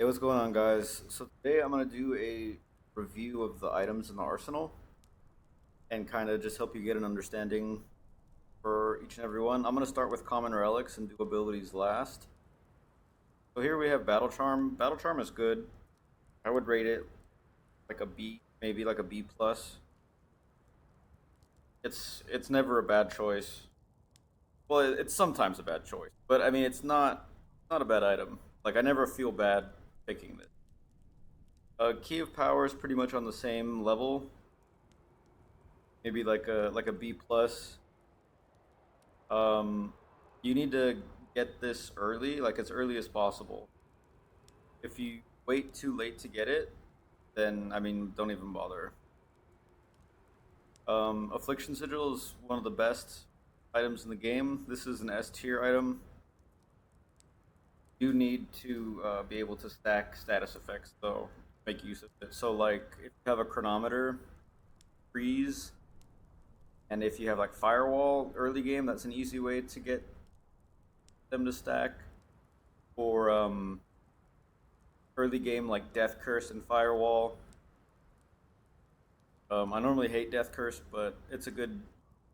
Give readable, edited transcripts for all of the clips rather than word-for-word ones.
Hey, what's going on, guys? So today I'm gonna do a review of the items in the arsenal and kind of just help you get an understanding for each and every one. I'm gonna start with common relics and do abilities last. So here we have Battle Charm. Battle Charm is good. I would rate it like a B, maybe like a B plus. It's never a bad choice. Well, it's sometimes a bad choice, but I mean it's not a bad item. Like I never feel bad picking this. Key of Power is pretty much on the same level, maybe like a B plus. Um, you need to get this early, like as early as possible. If you wait too late to get it, then I mean, don't even bother. Affliction Sigil is one of the best items in the game. This is an S tier item. You need to be able to stack status effects, though, make use of it. So, like, if you have a chronometer, freeze, and if you have like firewall early game, that's an easy way to get them to stack. Or early game like Death Curse and Firewall. I normally hate Death Curse, but it's a good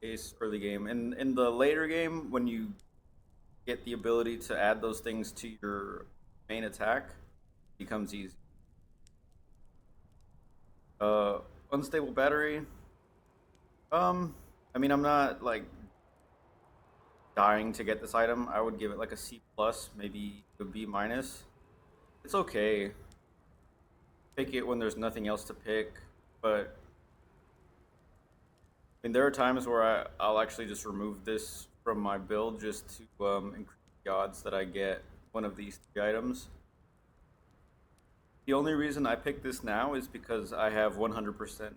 case early game. In the later game, when you get the ability to add those things to your main attack, it becomes easy. Uh, Unstable battery. Um, I mean, I'm not like dying to get this item. I would give it like a C plus, maybe a B minus. It's okay. Pick it when there's nothing else to pick, but I mean, there are times where I'll actually just remove this from my build just to increase the odds that I get one of these three items. The only reason I pick this now is because I have 100%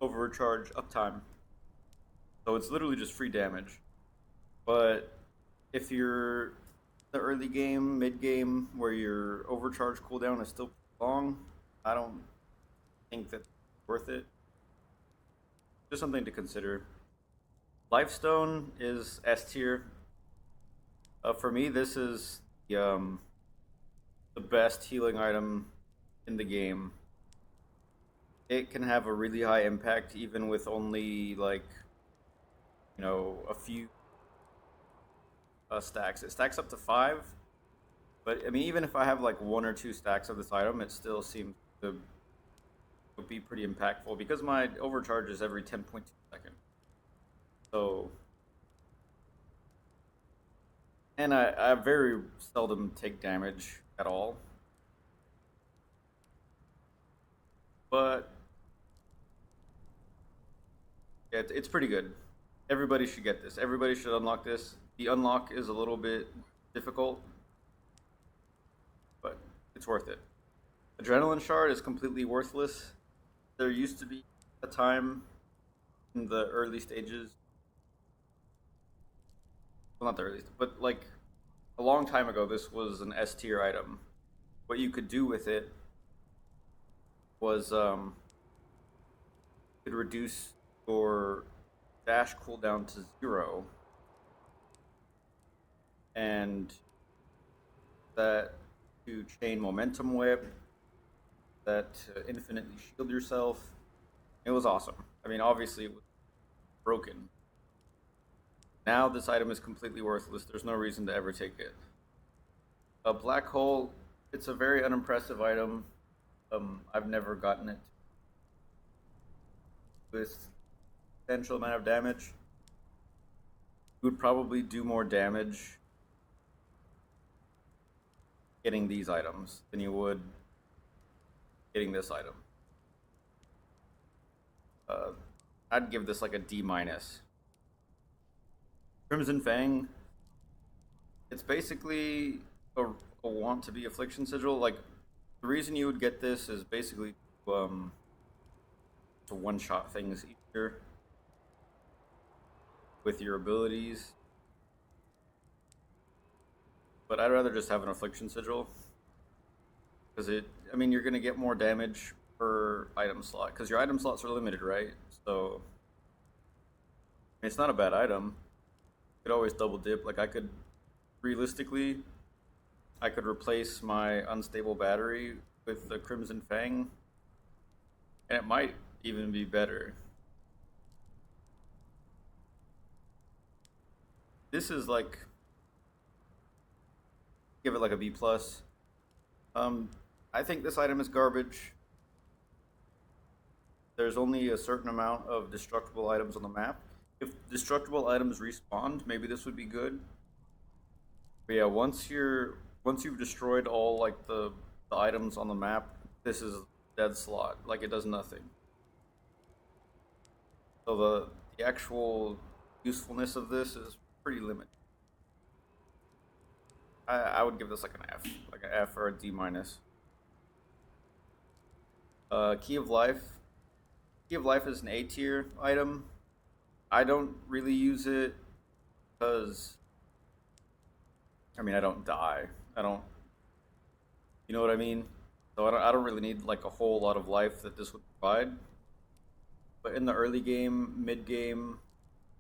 overcharge uptime. So it's literally just free damage. But if you're the early game, mid game, where your overcharge cooldown is still long, I don't think that's worth it. Just something to consider. Lifestone is S tier. For me, this is the best healing item in the game. It can have a really high impact even with only like a few stacks. It stacks up to five, but I mean even if I have like one or two stacks of this item, it still seems to be pretty impactful because my overcharge is every 10.2 seconds. So and I very seldom take damage at all, but it's pretty good. Everybody should get this. Everybody should unlock this. The unlock is a little bit difficult, but it's worth it. Adrenaline Shard is completely worthless. There used to be a time in the early stages, well, not the earliest, but like a long time ago, this was an S tier item. What you could do with it was you could reduce your dash cooldown to 0, and that to chain momentum whip, that to infinitely shield yourself. It was awesome. I mean, obviously, it was broken. Now this item is completely worthless. There's no reason to ever take it. A black hole. It's a very unimpressive item. I've never gotten it with potential amount of damage. You would probably do more damage getting these items than you would getting this item. Uh, I'd give this like a D minus. Crimson Fang. It's basically a want to be affliction sigil. Like the reason you would get this is basically to one shot things easier with your abilities. But I'd rather just have an affliction sigil because I mean, you're gonna get more damage per item slot because your item slots are limited, right? So I mean, it's not a bad item. You could always double dip. Like realistically, I could replace my unstable battery with the Crimson Fang, and it might even be better. This is like, give it like a B plus. Um, I think this item is garbage. There's only a certain amount of destructible items on the map. If destructible items respawned, maybe this would be good. But yeah, once you've destroyed all like the items on the map, this is dead slot. Like it does nothing. So the actual usefulness of this is pretty limited. I would give this like an F, like an F or a D minus. Key of Life. Key of Life is an A tier item. I don't really use it because I mean I don't die. I don't, you know what I mean? So I don't really need like a whole lot of life that this would provide. But in the early game, mid game,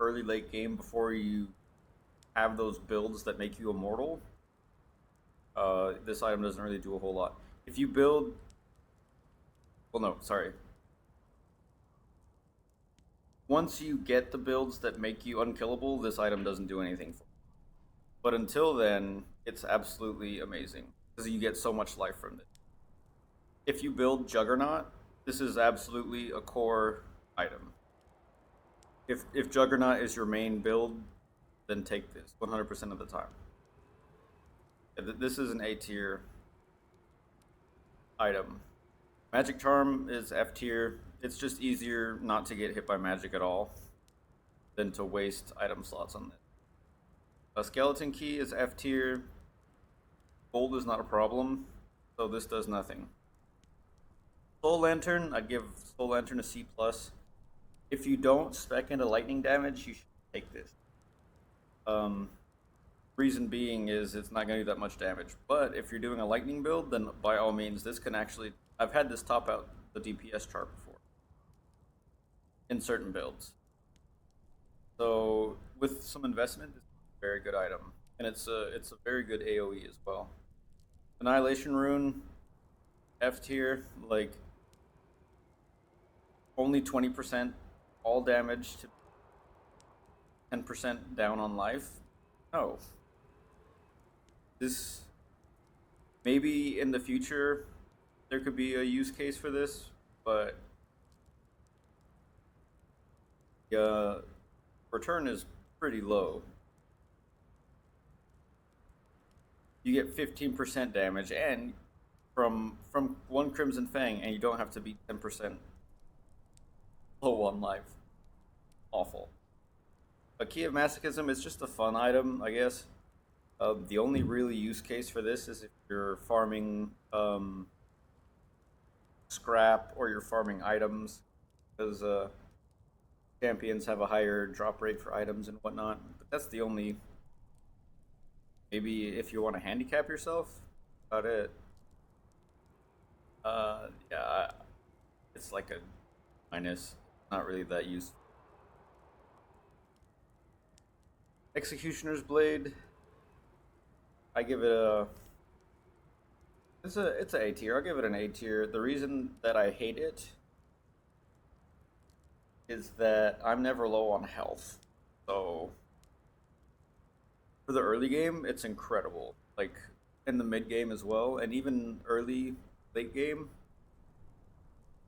early late game, before you have those builds that make you immortal, this item doesn't really do a whole lot. If you build, well, no, sorry. Once you get the builds that make you unkillable, this item doesn't do anything for you. But until then, it's absolutely amazing because you get so much life from it. If you build Juggernaut, this is absolutely a core item. If Juggernaut is your main build, then take this 100% of the time. This is an A tier item. Magic Charm is F tier. It's just easier not to get hit by magic at all than to waste item slots on this. A Skeleton Key is F tier. Gold is not a problem, so this does nothing. Soul Lantern, I'd give Soul Lantern a C plus. If you don't spec into lightning damage, you should take this. Reason being is it's not going to do that much damage. But if you're doing a lightning build, then by all means, this can actually. I've had this top out the DPS chart before in certain builds. So with some investment, it's a very good item, and it's a very good AOE as well. Annihilation Rune, F tier, like only 20% all damage to 10% down on life. No. This, maybe in the future there could be a use case for this, but the return is pretty low. You get 15% damage and from one Crimson Fang, and you don't have to be 10% low on life. Awful. A Key of Masochism is just a fun item, I guess. The only really use case for this is if you're farming scrap or you're farming items, because champions have a higher drop rate for items and whatnot. But that's the only. Maybe if you want to handicap yourself, about it. Yeah, it's like a minus. Not really that useful. Executioner's Blade. I give it a. It's a A tier. I'll give it an A tier. The reason that I hate it is that I'm never low on health. So for the early game, it's incredible. Like in the mid game as well, and even early late game.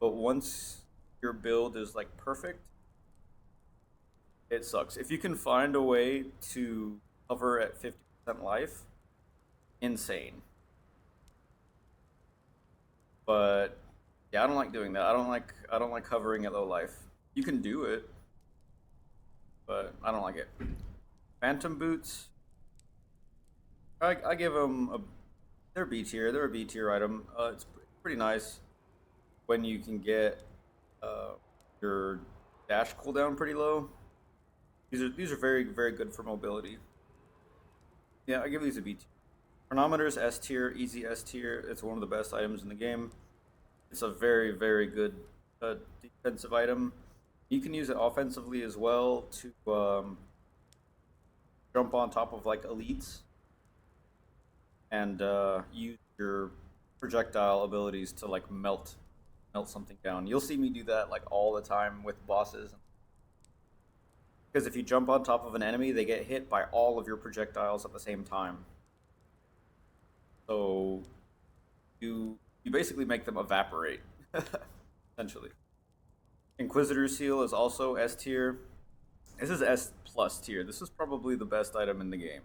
But once your build is like perfect, it sucks. If you can find a way to hover at 50% life, insane. But yeah, I don't like doing that. I don't like hovering at low life. You can do it, but I don't like it. Phantom Boots, I give them a. They're B tier. They're a B tier item. It's pretty nice when you can get your dash cooldown pretty low. These are very good for mobility. Yeah, I give these a B tier. Chronometer's S tier, easy S tier. It's one of the best items in the game. It's a very good defensive item. You can use it offensively as well to jump on top of like elites. and use your projectile abilities to like melt something down. You'll see me do that like all the time with bosses. Because if you jump on top of an enemy, they get hit by all of your projectiles at the same time. So you basically make them evaporate, essentially. Inquisitor Seal is also S tier. This is S plus tier. This is probably the best item in the game.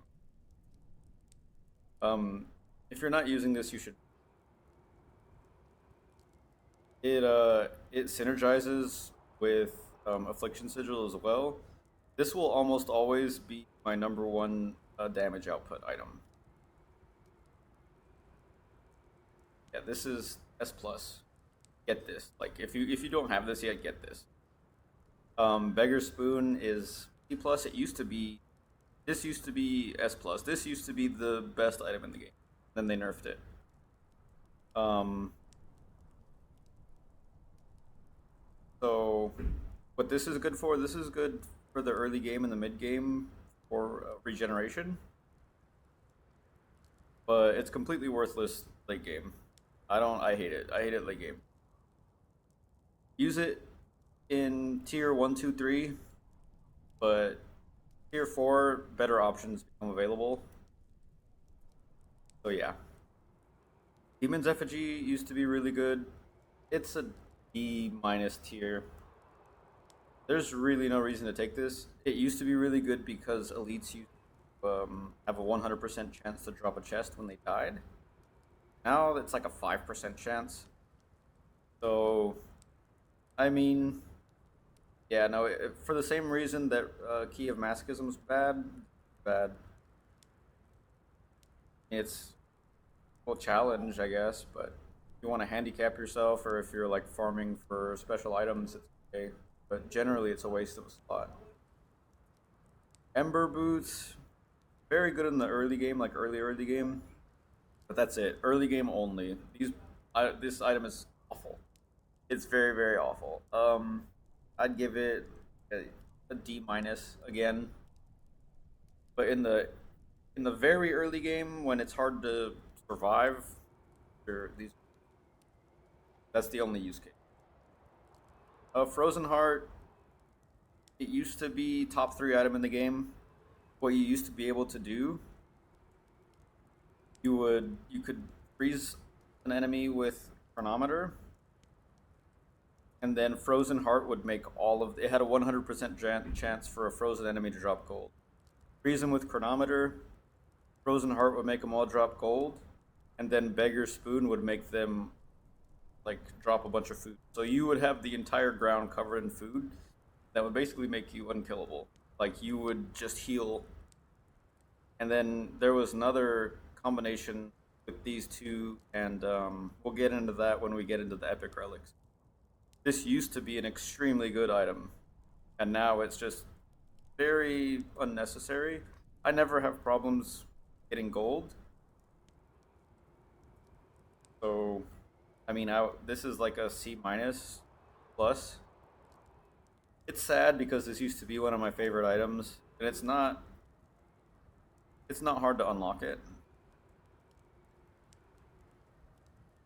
Um, if you're not using this, you should. It synergizes with Affliction Sigil as well. This will almost always be my number one damage output item. Yeah, this is S plus. Get this. Like if you don't have this yet, get this. Beggar Spoon is C plus. It used to be. This used to be S plus. This used to be the best item in the game. Then they nerfed it. Um, so what this is good for? This is good for the early game and the mid game for regeneration, but it's completely worthless late game. I don't. I hate it. I hate it late game. Use it in tier 1, 2, 3, but tier 4 better options become available. So yeah, Demon's Effigy used to be really good. It's a D minus tier. There's really no reason to take this. It used to be really good because elites used to have a 100% chance to drop a chest when they died. Now it's like a 5% chance. So, I mean, yeah, no, for the same reason that Key of Masochism is bad. It's, well, challenge, I guess, but if you want to handicap yourself or if you're like farming for special items, it's okay. But generally, it's a waste of a slot. Ember Boots, very good in the early game, like early game. But that's it. Early game only. This item is awful. It's very awful. I'd give it a D minus again. But in the very early game when it's hard to survive, these that's the only use case. Frozen Heart. It used to be top 3 item in the game. What you used to be able to do, you could freeze an enemy with chronometer, and then Frozen Heart would make all of it had a 100% chance for a frozen enemy to drop gold. Freeze them with chronometer, Frozen Heart would make them all drop gold, and then Beggar Spoon would make them like drop a bunch of food. So you would have the entire ground covered in food that would basically make you unkillable. Like you would just heal. And then there was another combination with these two, and we'll get into that when we get into the epic relics. This used to be an extremely good item, and now it's just very unnecessary. I never have problems getting gold. So, I mean, this is like a C minus plus. It's sad because this used to be one of my favorite items, and it's not. It's not hard to unlock it.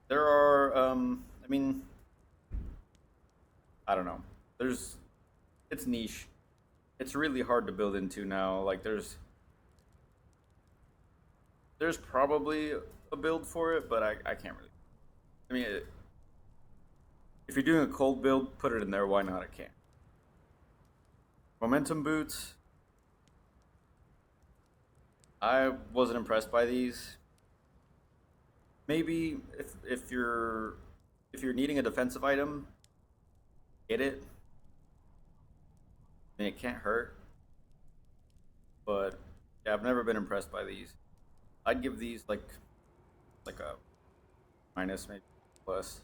There are, I mean, I don't know. It's niche. It's really hard to build into now. Like, there's probably a build for it, but I can't really. I mean, if you're doing a cold build, put it in there. Why not? I can't. Momentum boots. I wasn't impressed by these. Maybe if you're needing a defensive item, get it. I mean, it can't hurt. But yeah, I've never been impressed by these. I'd give these like a minus, maybe plus.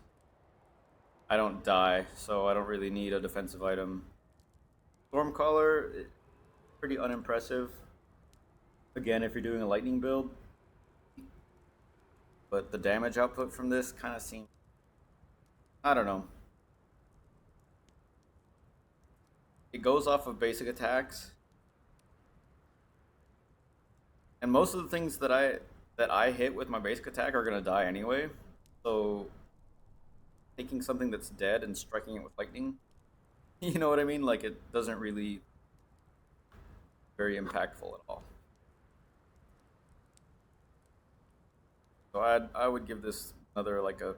I don't die, so I don't really need a defensive item. Stormcaller, pretty unimpressive. Again, if you're doing a lightning build, but the damage output from this kind of seems, I don't know. It goes off of basic attacks, and most of the things that that I hit with my basic attack are gonna die anyway. So taking something that's dead and striking it with lightning, you know what I mean? Like it doesn't really very impactful at all. So I would give this another like a,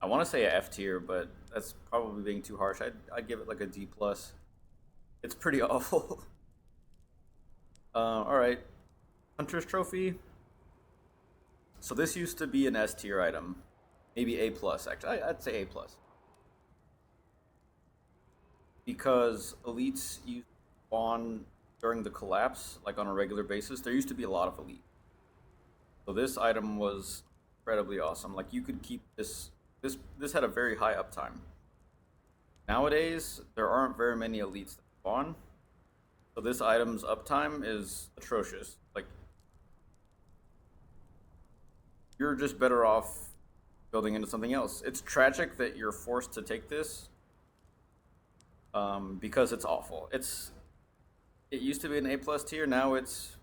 I want to say a F tier, but that's probably being too harsh. I'd give it like a D plus. It's pretty awful. All right, Hunter's Trophy. So this used to be an S tier item, maybe A plus. Actually, I'd say A plus because elites used to spawn during the collapse, like on a regular basis. There used to be a lot of elites. So this item was incredibly awesome. Like you could keep this. This had a very high uptime. Nowadays, there aren't very many elites that spawn, so this item's uptime is atrocious. Like you're just better off building into something else. It's tragic that you're forced to take this because it's awful. It used to be an A plus tier. Now it's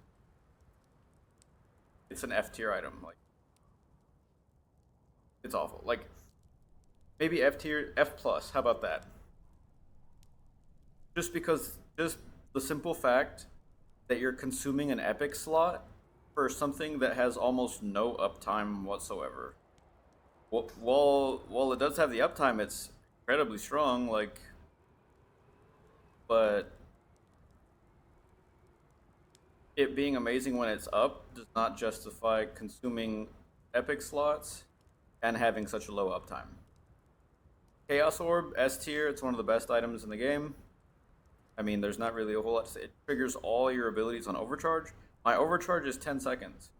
an F tier item. Like it's awful. Like maybe F tier, F plus. How about that? Just the simple fact that you're consuming an epic slot for something that has almost no uptime whatsoever. While it does have the uptime, it's incredibly strong. Like, but it being amazing when it's up does not justify consuming epic slots and having such a low uptime. Chaos Orb, S tier, it's one of the best items in the game. I mean, there's not really a whole lot to say. It triggers all your abilities on overcharge. My overcharge is 10 seconds.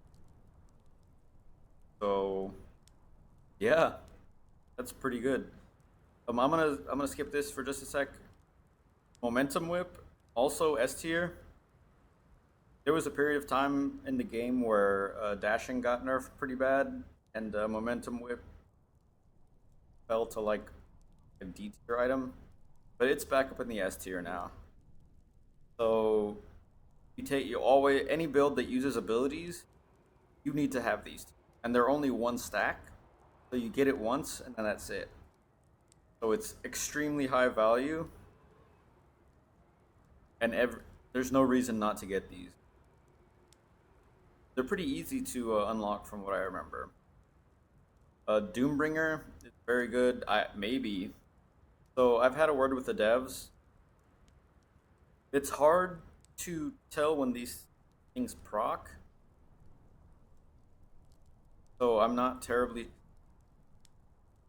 So, yeah, that's pretty good. I'm gonna skip this for just a sec. Momentum Whip, also S tier. There was a period of time in the game where dashing got nerfed pretty bad, and Momentum Whip fell to like a D tier item, but it's back up in the S tier now. So you always any build that uses abilities, you need to have these, and they're only one stack, so you get it once and then that's it. So it's extremely high value, and there's no reason not to get these. They're pretty easy to unlock from what I remember. Doombringer is very good. I maybe. So I've had a word with the devs. It's hard to tell when these things proc. So I'm not terribly.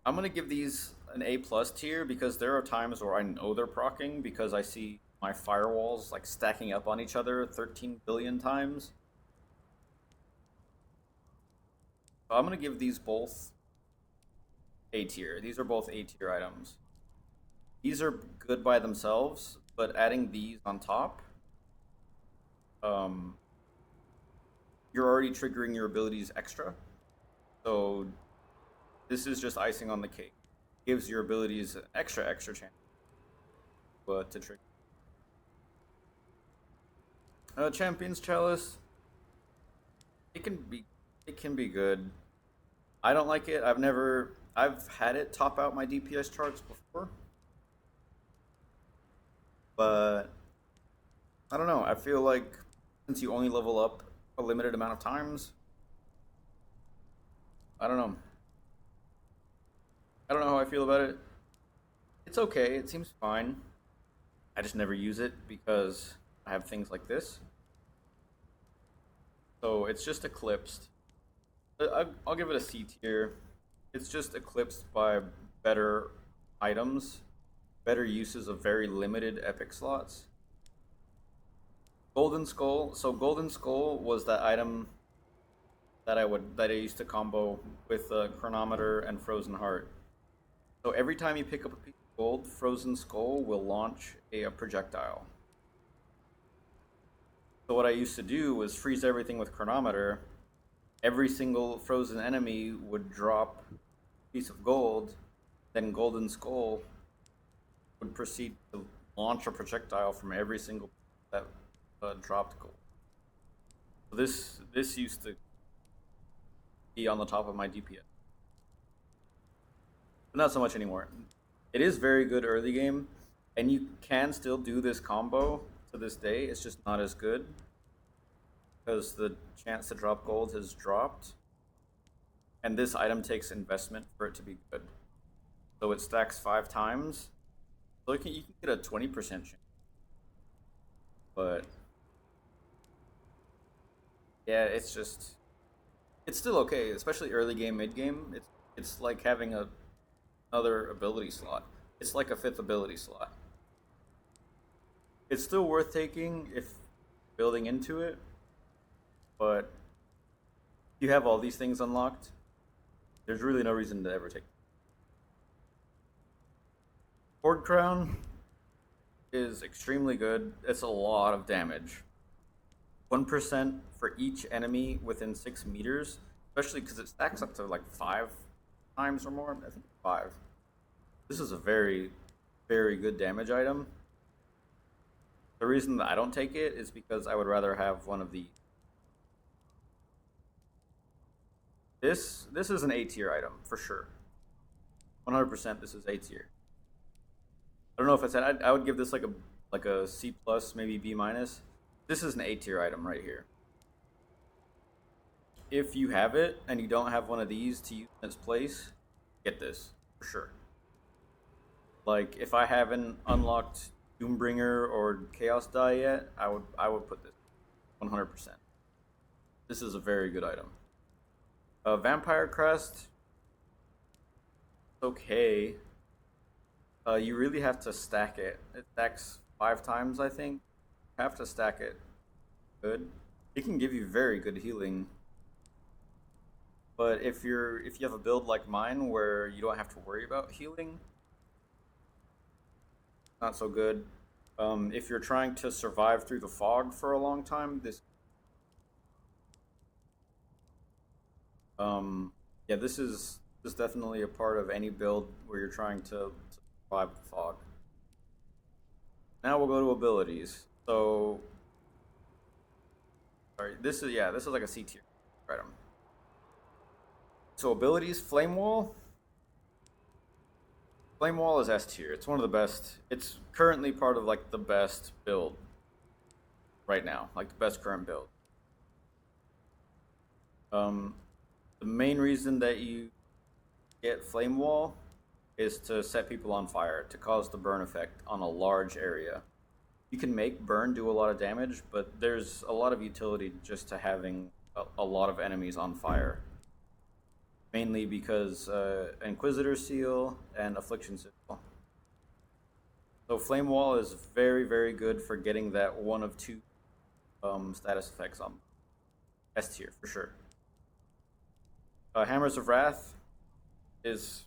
I'm gonna give these an A plus tier because there are times where I know they're procking because I see my firewalls like stacking up on each other 13 billion times. So I'm gonna give these both A tier. These are both A tier items. These are good by themselves, but adding these on top, um, you're already triggering your abilities extra. So this is just icing on the cake. Gives your abilities an extra chance to trigger. Champion's Chalice. It can be it can be good. I don't like it. I've had it top out my DPS charts before, but I don't know. I feel like since you only level up a limited amount of times, I don't know. I don't know how I feel about it. It's okay. It seems fine. I just never use it because I have things like this. So it's just eclipsed. I'll give it a C tier. It's just eclipsed by better items, better uses of very limited epic slots. Golden Skull. So Golden Skull was that item that I used to combo with Chronometer and Frozen Heart. So every time you pick up a piece of gold, Frozen Skull will launch a projectile. So what I used to do was freeze everything with Chronometer. Every single frozen enemy would drop a piece of gold, then Golden Skull would proceed to launch a projectile from every single that dropped gold. This used to be on the top of my DPS, but not so much anymore. It is very good early game, and you can still do this combo to this day. It's just not as good because the chance to drop gold has dropped, and this item takes investment for it to be good. So it stacks 5 times. So you can get a 20% chance, but yeah, it's still okay, especially early game, mid game. It's like having another ability slot. It's like a fifth ability slot. It's still worth taking if building into it, but you have all these things unlocked. There's really no reason to ever take. Horde Crown is extremely good. It's a lot of damage. 1% for each enemy within 6 meters, especially because it stacks up to like 5 times or more. I think 5. This is a very, very good damage item. The reason that I don't take it is because I would rather have one of the. This is an A tier item for sure. 100% this is A tier. I don't know if it's I would give this like a C plus, maybe B minus. This is an A tier item right here. If you have it and you don't have one of these to use in its place, get this for sure. Like if I haven't unlocked Doombringer or Chaos Die yet, I would put this 100%. This is a very good item. Vampire Crest, okay. You really have to stack it. It stacks 5 times, I think. You have to stack it good. It can give you very good healing. But if you have a build like mine where you don't have to worry about healing, not so good. If you're trying to survive through the fog for a long time, this yeah, this is definitely a part of any build where you're trying to survive the fog. Now we'll go to abilities. So, sorry, this is like a C tier item. So abilities, Flame Wall. Flame Wall is S tier. It's one of the best. It's currently part of like the best build right now, like the best current build. The main reason that you get Flame Wall is to set people on fire, to cause the burn effect on a large area. You can make burn do a lot of damage, but there's a lot of utility just to having a lot of enemies on fire. Mainly because Inquisitor Seal and Affliction Seal. So Flame Wall is very, very good for getting that one of two status effects on S tier for sure. Hammers of Wrath is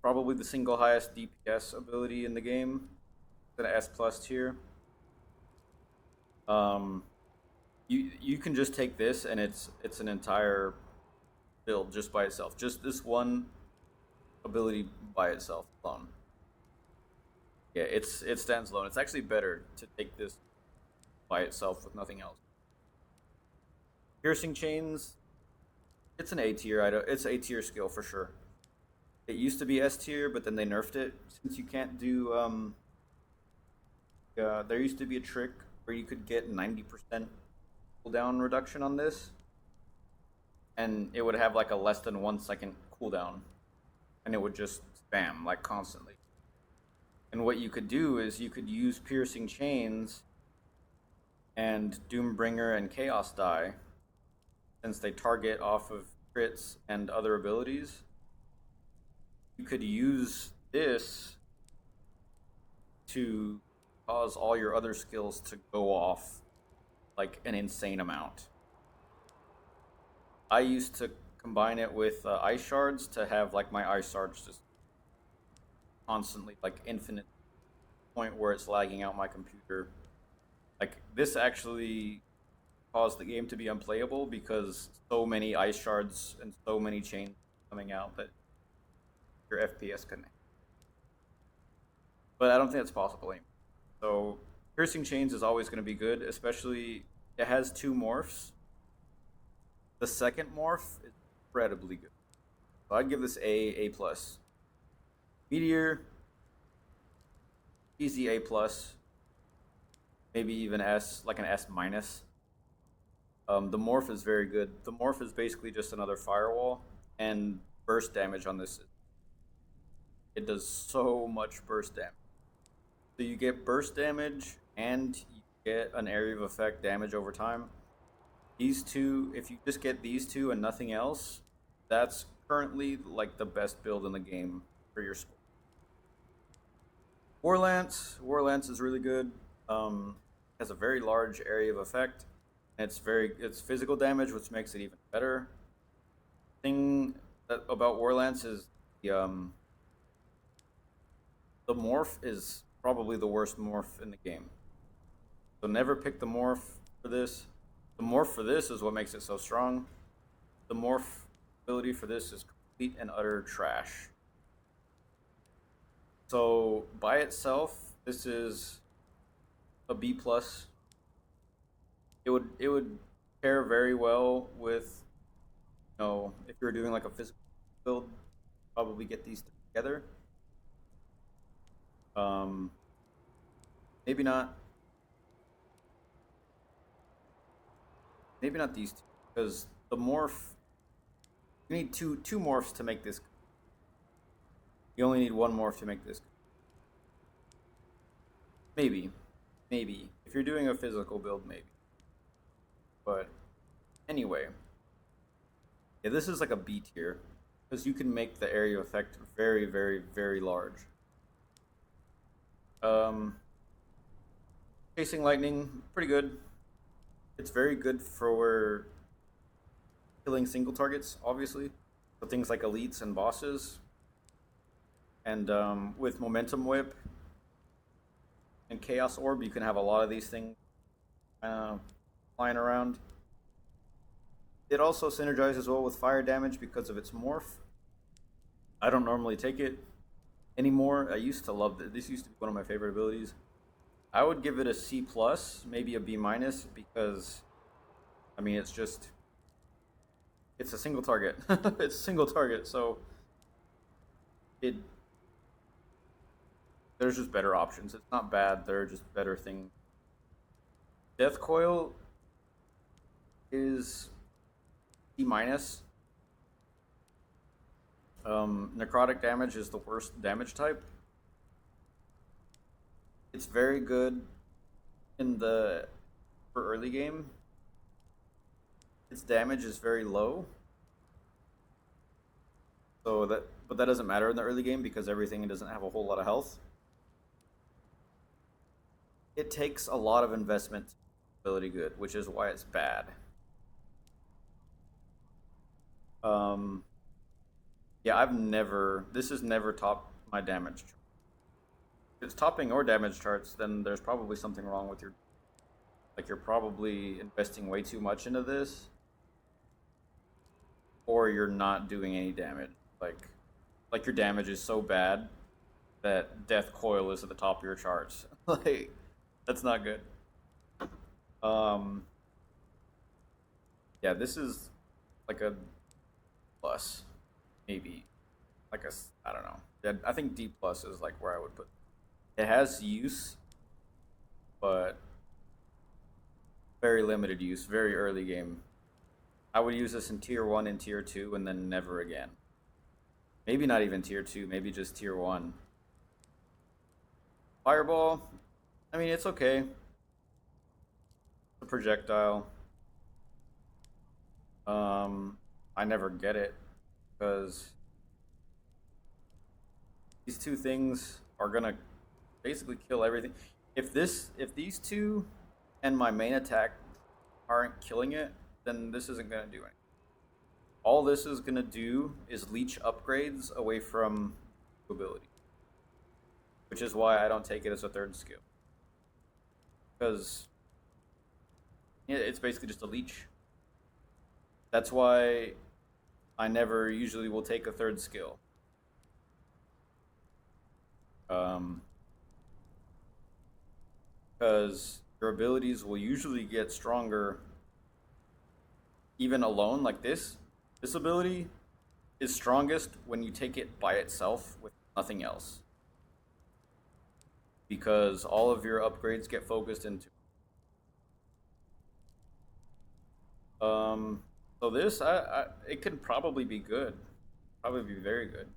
probably the single highest DPS ability in the game. It's an S plus tier. You can just take this and it's an entire build just by itself. Just this one ability by itself alone. Yeah, it stands alone. It's actually better to take this by itself with nothing else. Piercing Chains, it's an A tier item. It's A tier skill for sure. It used to be S tier, but then they nerfed it since you can't do. There used to be a trick where you could get 90% cooldown reduction on this, and it would have like a less than 1 second cooldown, and it would just spam like constantly. And what you could do is you could use Piercing Chains and Doombringer and Chaos Die, since they target off of crits and other abilities. You could use this to cause all your other skills to go off like an insane amount. I used to combine it with ice shards to have like my ice shards just constantly like infinite point where it's lagging out my computer. Like this actually caused the game to be unplayable because so many ice shards and so many chains coming out that your FPS couldn't. But I don't think that's possible anymore. So piercing chains is always going to be good, especially It has two morphs. The second morph is incredibly good. So I'd give this A plus. Meteor, easy A plus, maybe even S, like an S minus. The morph is very good. The morph is basically just another firewall, and burst damage on this. It does so much burst damage. So you get burst damage, and you get an area of effect damage over time. These two, if you just get these two and nothing else, that's currently like the best build in the game for your score. Warlance is really good. Has a very large area of effect. It's physical damage, which makes it even better. Thing about Warlance is the morph is probably the worst morph in the game. So never pick the morph for this. The morph for this is what makes it so strong. The morph ability for this is complete and utter trash. So by itself, this is a B plus. It would pair very well with, if you're doing like a physical build, probably get these together. Um, maybe not. Maybe not these two, because the morph. You need two morphs to make this. You only need one morph to make this. Maybe, if you're doing a physical build, maybe. But anyway, yeah, this is like a B tier because you can make the area effect very, very, very large. Chasing lightning, pretty good. It's very good for killing single targets, obviously. So things like elites and bosses. And with momentum whip and chaos orb, you can have a lot of these things flying around. It also synergizes well with fire damage because of its morph. I don't normally take it anymore. I used to love it. This used to be one of my favorite abilities. I would give it a C plus, maybe a B minus, because I mean it's a single target. It's a single target, so it there's just better options. It's not bad. There are just better things. Death coil is C minus. Necrotic damage is the worst damage type. It's very good for early game. Its damage is very low. But that doesn't matter in the early game because everything doesn't have a whole lot of health. It takes a lot of investment to be ability good, which is why it's bad. Yeah, this has never topped my damage chart. If it's topping or damage charts, then there's probably something wrong with you're probably investing way too much into this, or you're not doing any damage. Like your damage is so bad that Death Coil is at the top of your charts. Like, that's not good. Yeah, this is like a plus, maybe. I don't know. Yeah, I think D plus is like where I would put. It has use, but very limited use, very early game. I would use this in tier 1 and tier 2 and then never again. Maybe not even tier 2, maybe just tier 1. Fireball, I mean, it's okay. It's a projectile. I never get it because these two things are gonna basically kill everything. If these two and my main attack aren't killing it, then this isn't gonna do anything. All this is gonna do is leech upgrades away from ability, which is why I don't take it as a third skill. Because it's basically just a leech. That's why I never usually will take a third skill. Because your abilities will usually get stronger even alone, like this. This ability is strongest when you take it by itself with nothing else. Because all of your upgrades get focused into. Um, so this, it could probably be good. Probably be very good.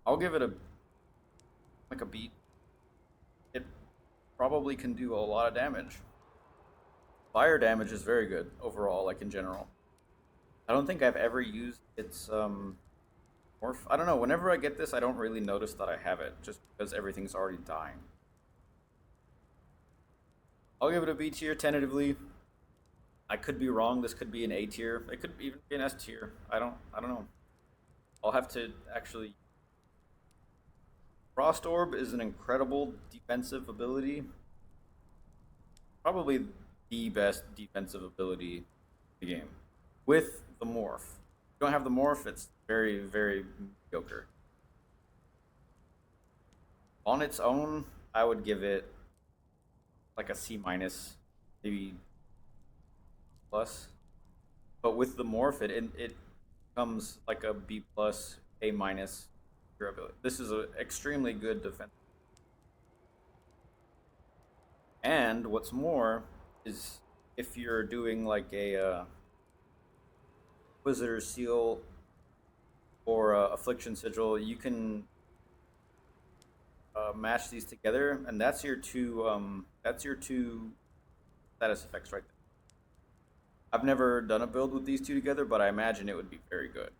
I'll give it a beat. It probably can do a lot of damage. Fire damage is very good overall, like in general. I don't think I've ever used its morph. I don't know. Whenever I get this, I don't really notice that I have it, just because everything's already dying. I'll give it a B tier tentatively. I could be wrong. This could be an A tier. It could even be an S tier. I don't know. I'll have to actually. Frost Orb is an incredible defensive ability. Probably the best defensive ability in the game. With the morph. If you don't have the morph, it's very, very mediocre. On its own, I would give it like a C minus, maybe plus. But with the morph, it comes like a B plus, A minus durability. This is an extremely good defense. And what's more is if you're doing like a Inquisitor Seal or Affliction Sigil, you can match these together, and that's your two status effects right there. I've never done a build with these two together, but I imagine it would be very good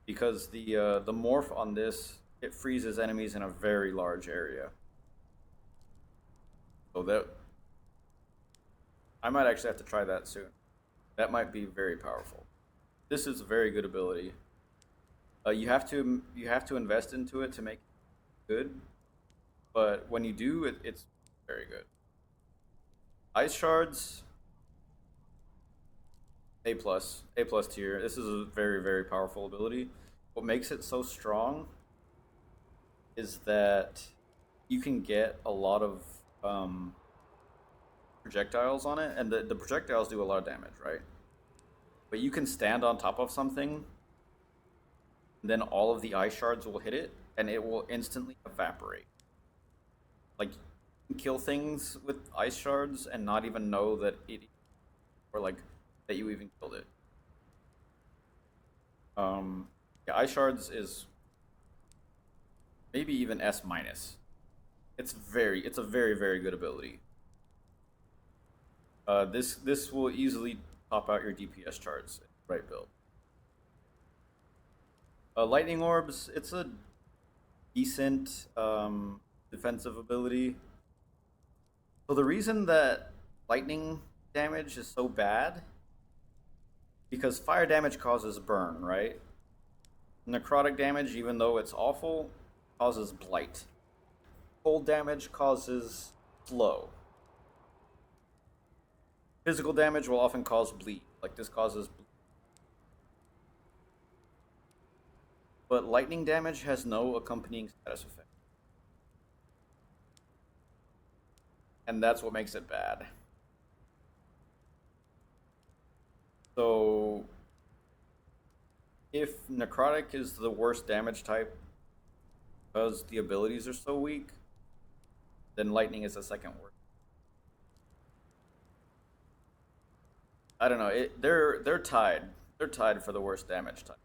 because the morph on this, it freezes enemies in a very large area. So that I might actually have to try that soon. That might be very powerful. This is a very good ability. You have to invest into it to make it good, but when you do, it's very good. Ice shards, A plus tier. This is a very, very powerful ability. What makes it so strong is that you can get a lot of projectiles on it, and the projectiles do a lot of damage, right? But you can stand on top of something, and then all of the ice shards will hit it, and it will instantly evaporate. Like, you can kill things with ice shards and not even know that or like, that you even killed it. Yeah, ice shards is maybe even S minus. It's a very, very good ability. This will easily top out your DPS charts, right build. Lightning orbs, it's a decent defensive ability. So the reason that lightning damage is so bad, because fire damage causes burn, right? Necrotic damage, even though it's awful, causes blight. Cold damage causes flow. Physical damage will often cause bleed, like this causes bleed. But lightning damage has no accompanying status effect. And that's what makes it bad. So if necrotic is the worst damage type because the abilities are so weak, then lightning is the second worst. I don't know. They're tied. They're tied for the worst damage type.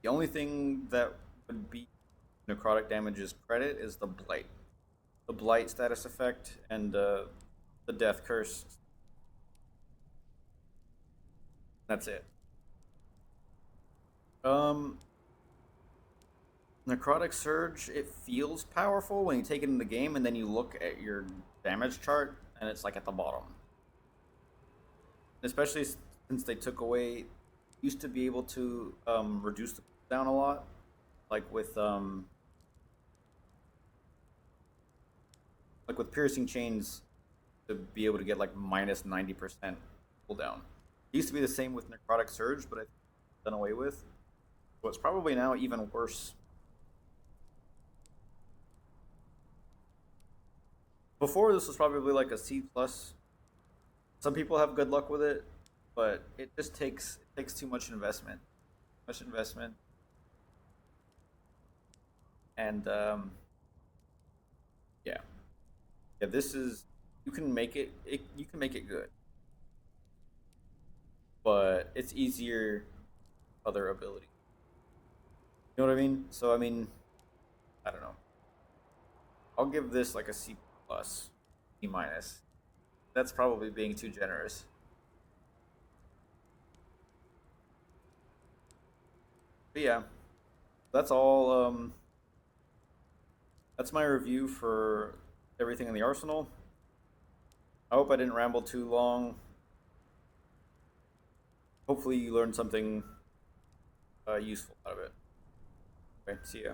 The only thing that would beat necrotic damage's credit is the blight. The blight status effect and the death curse. That's it. Necrotic Surge, it feels powerful when you take it in the game and then you look at your damage chart and it's like at the bottom. Especially since they took away, used to be able to reduce the cooldown a lot, like with piercing chains, to be able to get like minus 90% cooldown. It used to be the same with Necrotic Surge, but I think it's done away with. So it's probably now even worse. Before this was probably like a C plus. Some people have good luck with it, but it takes too much investment. Much investment, and yeah, yeah. This is you can make it. You can make it good, but it's easier other ability. You know what I mean? So I mean, I don't know. I'll give this like a C plus, C minus. That's probably being too generous. But yeah, that's all. That's my review for everything in the arsenal. I hope I didn't ramble too long. Hopefully, you learned something useful out of it. Okay, see ya.